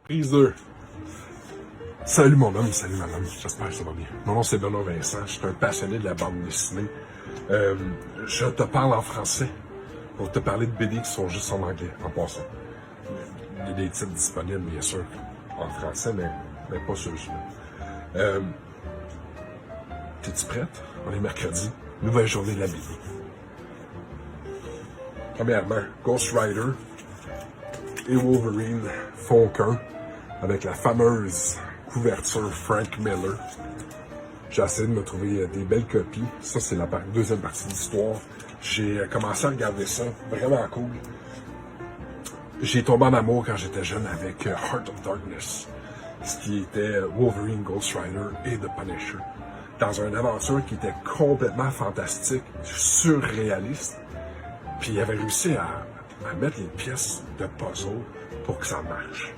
Prise 2. Salut mon homme, salut madame, j'espère que ça va bien. Mon nom c'est Benoît Vincent, je suis un passionné de la bande dessinée. Je te parle en français pour te parler de BD qui sont juste en anglais, en passant. Il y a des titres disponibles, bien sûr, en français, mais pas ceux-là. T'es-tu prête? On est mercredi, nouvelle journée de la BD. Premièrement, Ghost Rider et Wolverine font qu'un, avec la fameuse couverture Frank Miller. J'ai essayé de me trouver des belles copies. Ça, c'est la deuxième partie de l'histoire. J'ai commencé à regarder ça. Vraiment cool. J'ai tombé en amour quand j'étais jeune avec Heart of Darkness, ce qui était Wolverine, Ghost Rider et The Punisher. Dans une aventure qui était complètement fantastique, surréaliste. Puis il avait réussi à mettre les pièces de puzzle pour que ça marche.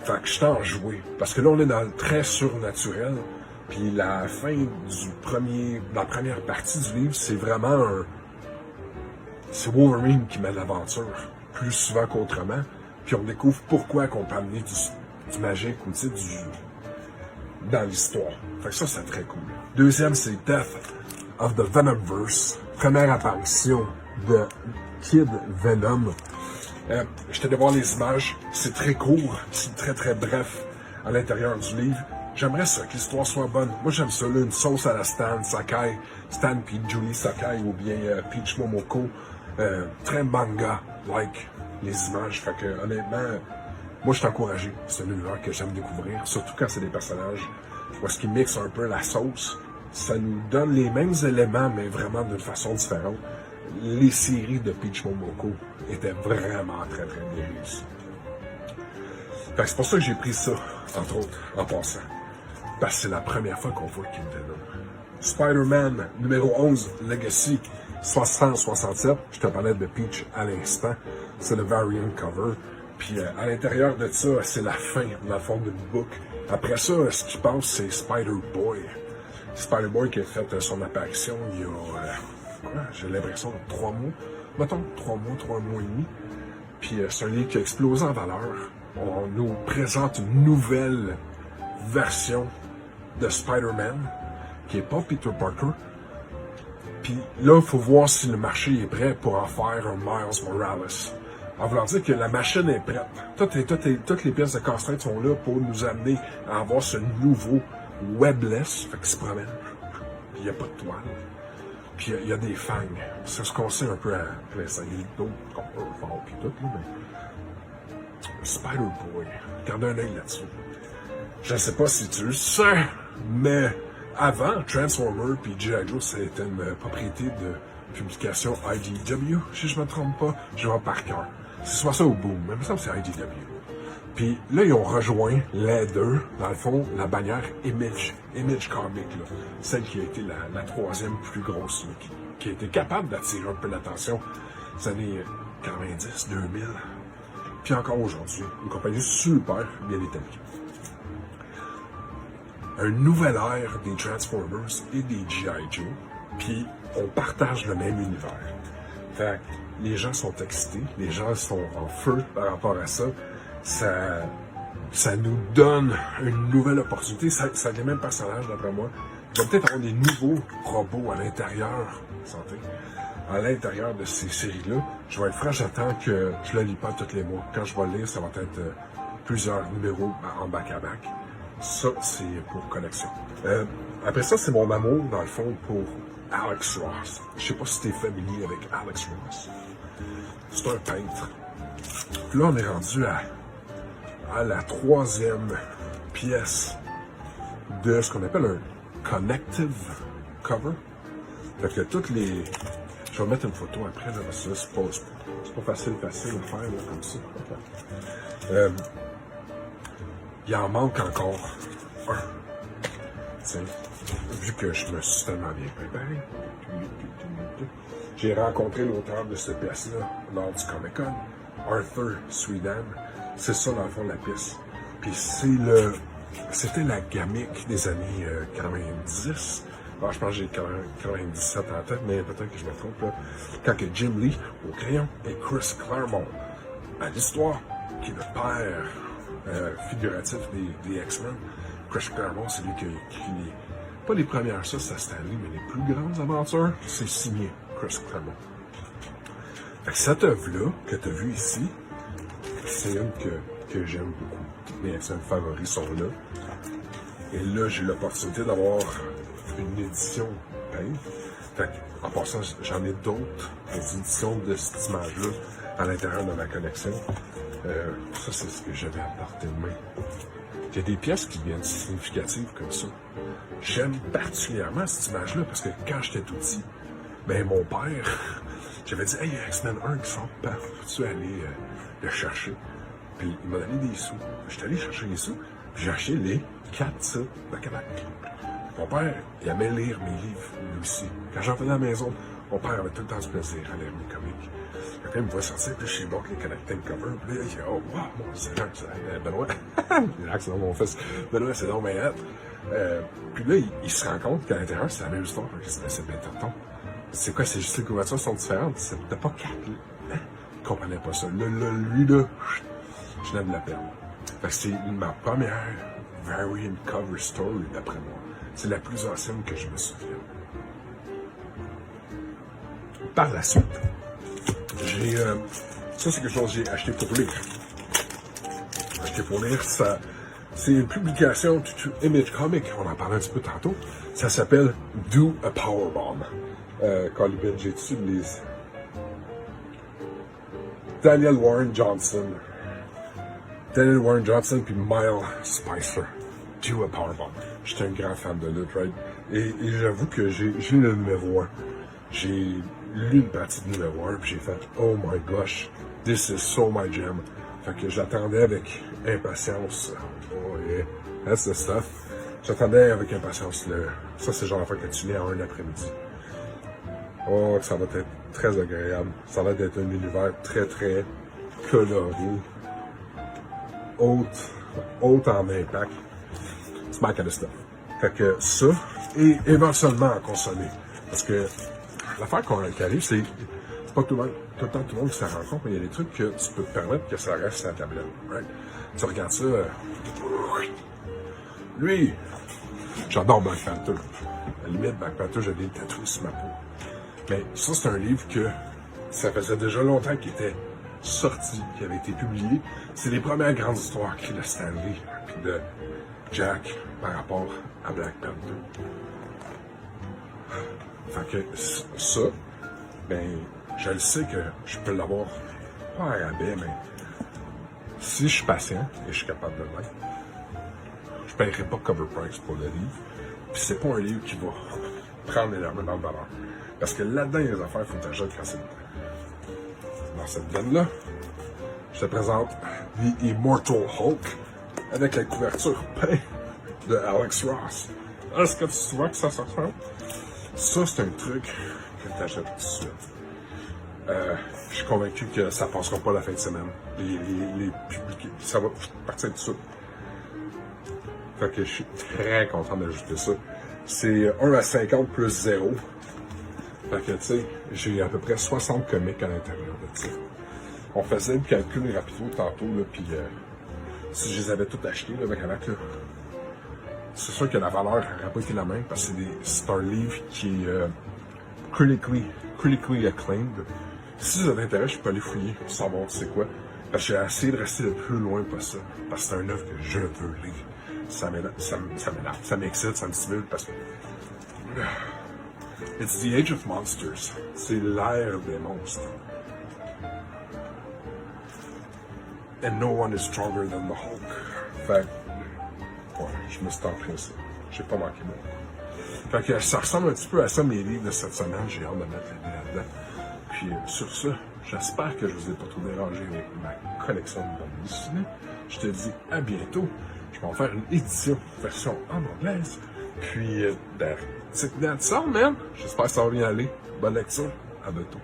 Fait que je t'en joué. Parce que là, on est dans le très surnaturel. Puis la fin la première partie du livre, c'est vraiment c'est Wolverine qui mène l'aventure, plus souvent qu'autrement. Puis on découvre pourquoi qu'on peut amener du magique ou dans l'histoire. Fait que ça, c'est très cool. Deuxième, c'est Death of the Venomverse. Première apparition de Kid Venom. J'étais de voir les images, c'est très court, c'est très très bref à l'intérieur du livre. J'aimerais ça, que l'histoire soit bonne. Moi j'aime ça, là, une sauce à la Stan Sakai, Stan puis Julie Sakai ou bien Peach Momoko. Très manga-like les images. Fait que honnêtement, moi je suis encouragé. C'est un univers que j'aime découvrir, surtout quand c'est des personnages où est-ce qu'ils mixent un peu la sauce. Ça nous donne les mêmes éléments, mais vraiment d'une façon différente. Les séries de Peach Momoko étaient vraiment très très bien réussies. C'est pour ça que j'ai pris ça, entre autres, en passant. Parce que c'est la première fois qu'on voit Kid Venom. Spider-Man numéro 11, Legacy 667. Je te parlais de Peach à l'instant. C'est le variant cover. Puis à l'intérieur de ça, c'est la fin, dans le fond d'une book. Après ça, ce qui passe, c'est Spider-Boy. Spider-Boy qui a fait son apparition il y a... j'ai l'impression de 3 mois. Mettons 3 mois et demi. Puis c'est un livre qui a explosé en valeur. On nous présente une nouvelle version de Spider-Man, qui n'est pas Peter Parker. Puis là, il faut voir si le marché est prêt pour en faire un Miles Morales. En voulant dire que la machine est prête. Toutes les pièces de casse-tête sont là pour nous amener à avoir ce nouveau webless, fait qu'il se promène. Puis il n'y a pas de toile. Puis il y a des fangs. C'est ce qu'on sait un peu à l'instant. Il y a d'autres qu'on peut faire, puis tout, là, mais... Spider-Boy. Gardez un œil là-dessus. Je ne sais pas si tu le sais, mais avant, Transformer puis G.I. Joe, c'était une propriété de publication IDW, si je me trompe pas. Je vais par cœur. C'est soit ça ou Boom, mais il me semble que c'est IDW. Puis là, ils ont rejoint les deux, dans le fond, la bannière Image Comic, là, celle qui a été la troisième plus grosse, là, qui a été capable d'attirer un peu l'attention des années 90, 2000, puis encore aujourd'hui. Une compagnie super bien établie. Un nouvel ère des Transformers et des G.I. Joe, puis on partage le même univers. Fait que les gens sont excités, les gens sont en feu par rapport à ça. Ça nous donne une nouvelle opportunité. Ça a les mêmes personnages, d'après moi. Il va peut-être avoir des nouveaux robots à l'intérieur. Santé. À l'intérieur de ces séries-là. Je vais être franc, j'attends que je le lis pas tous les mois. Quand je vais le lire, ça va être plusieurs numéros en back-à-back. Ça, c'est pour collection. Après ça, c'est mon amour, dans le fond, pour Alex Ross. Je sais pas si tu es familier avec Alex Ross. C'est un peintre. Puis là, on est rendu à la troisième pièce de ce qu'on appelle un connective cover. Fait que toutes les... Je vais mettre une photo après, là, parce que c'est pas facile à faire, là, comme ça. Il en manque encore un. T'sais, vu que je me suis tellement bien préparé. J'ai rencontré l'auteur de cette pièce-là lors du Comic-Con, Arthur Sweden. C'est ça, dans le fond, de la pièce. Puis c'était la gamique des années 90. Alors, je pense que j'ai 97 en tête, mais peut-être que je me trompe, là. Quand que Jim Lee, au crayon, et Chris Claremont, à l'histoire, qui est le père figuratif des X-Men. Chris Claremont, c'est lui qui a écrit pas les premières ça Stanley, mais les plus grandes aventures, c'est signé Chris Claremont. Fait que cette œuvre-là, que tu as vue ici, c'est une que j'aime beaucoup. Mes X-Men favoris sont là. Et là, j'ai l'opportunité d'avoir une édition peinte. Fait en passant, j'en ai d'autres éditions de cette image-là à l'intérieur de ma collection. Ça, c'est ce que j'avais à portée de main. Il y a des pièces qui viennent significatives comme ça. J'aime particulièrement cette image-là parce que quand j'étais tout petit, ben mon père, j'avais dit, hey, il y a X-Men 1 qui sort, peux-tu aller le chercher? Puis il m'a donné des sous. J'étais allé chercher les sous, puis j'ai acheté les 4 titres de Québec. Mon père, il aimait lire mes livres, lui aussi. Quand j'en venais à la maison, mon père avait tout le temps du plaisir à lire mes comics. Quand il me voit sortir, puis je sais bon que les connecting covers, puis là, il dit, oh, wow, c'est là que Benoît, c'est dans mon fils, Benoît, c'est donc bien puis là, il se rend compte qu'à l'intérieur, c'est la même histoire, c'est bien tonton. C'est quoi, c'est juste les couvertures sont différentes, c'était pas 4, hein? Il comprenait pas ça. Là, lui, là, je venais de la perdre. Fait que c'est ma première variant cover story, d'après moi. C'est la plus ancienne que je me souviens. Par la suite, j'ai... ça, c'est quelque chose que j'ai acheté pour lire. Acheté pour lire, ça... C'est une publication de Image Comics, on en parlait un petit peu tantôt. Ça s'appelle Do a Powerbomb. Colin, j'ai-tu les... Daniel Warren Johnson puis Miles Spicer. Do a Powerbomb. J'étais un grand fan de lutte, right? Et j'avoue que j'ai le numéro 1. J'ai lu une partie du numéro 1 puis j'ai fait « Oh my gosh, this is so my jam ». Fait que j'attendais avec impatience. Oh yeah, that's the stuff. J'attendais avec impatience ça, c'est le genre d'affaire que tu lis en un après-midi. Oh, ça va être très agréable. Ça va être un univers très, très coloré. Haute en impact. C'est ma kind of stuff. Fait que ça, et éventuellement à consommer. Parce que l'affaire qui arrive, c'est pas tout le temps tout le monde qui s'en rend compte, mais il y a des trucs que tu peux te permettre que ça reste sur la tablette. Right? Tu regardes ça. Lui, j'adore Black Panther. À la limite, Black Panther, j'ai des tatoués sur ma peau. Mais ça, c'est un livre que ça faisait déjà longtemps qu'il était sorti, qui avait été publié. C'est les premières grandes histoires écrites de Stanley puis de Jack par rapport à Black Panther. Fait que ça, ben, je le sais que je peux l'avoir pas à rabais, mais si je suis patient et je suis capable de l'être, je ne paierai pas cover price pour le livre. Puis c'est pas un livre qui va prendre énormément de valeur. Parce que là-dedans, il y a des affaires, il faut que tu achètes quand c'est le temps. Dans cette veine-là, je te présente The Immortal Hulk avec la couverture peinte de Alex Ross. Est-ce que tu vois que ça ressemble? Ça, c'est un truc que tu achètes tout de suite. Je suis convaincu que ça passera pas la fin de semaine. Ça va partir tout de suite. Fait que je suis très content d'ajouter ça. C'est 1 à 50 plus 0. Fait que, tu sais, j'ai à peu près 60 comics à l'intérieur de ça. On faisait le calcul rapidement tantôt, là, puis si je les avais tous achetés, là, avec là, c'est sûr que la valeur n'aurait pas été la même, parce que c'est un livre qui est critically acclaimed. Si vous avez intérêt, je peux aller fouiller pour savoir c'est quoi. Parce que j'ai essayé de rester le plus loin possible, parce que c'est un œuvre que je veux lire. Ça m'énerve, ça m'excite, ça me stimule, parce que... It's the Age of Monsters. C'est l'ère des monstres. And no one is stronger than the Hulk. Fait ouais, je me suis empressé. J'ai pas manqué mon coup. Fait que ça ressemble un petit peu à ça, mes livres de cette semaine. J'ai hâte de mettre les nez là-dedans. Puis sur ce, j'espère que je vous ai pas trop dérangé avec ma collection de bandes dessinées. Je te dis à bientôt. Je vais en faire une édition, version en anglaise. Puis, that's it, man. J'espère que ça va bien aller. Bonne lecture. À bientôt.